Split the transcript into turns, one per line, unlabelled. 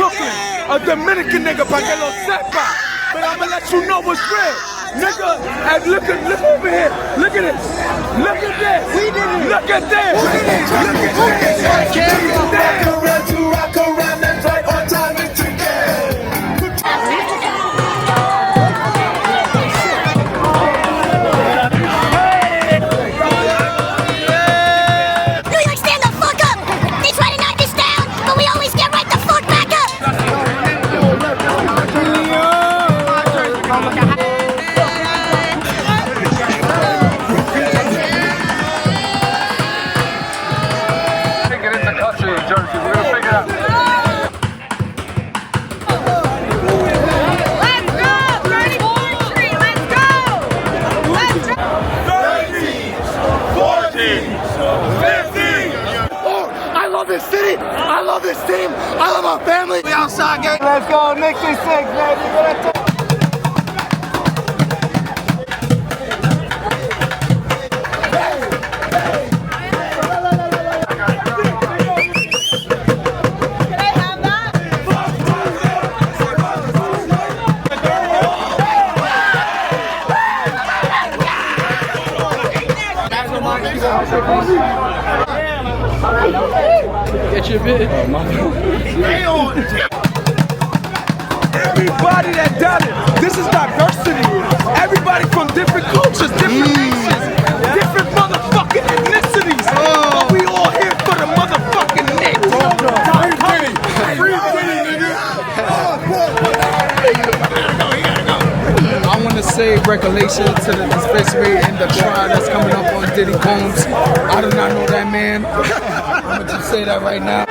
Brooklyn, a Dominican nigga, pa' que lo sepa. But I'ma let you know what's real. Nigga, and look over here. Look at this. Look at this. We did it. Look at this. Look at this. Look at this. Rock around and right on time and together.
New York, stand the fuck up. They try to knock us down, but we always get right the fuck back up.
I love this city. I love this team. I love our family. We outside, gang. Let's go. Knicks in 6, baby.
Get your bid.
Everybody that done it. This is diversity. Everybody from different cultures, different nations, different motherfucking ethnicities. But we all here for the motherfucking Knicks. Free Diddy, nigga.
I want to say regulation to the dispensary and the trial that's coming up on Diddy Combs. I do not know that man. I'm going to just say that right now.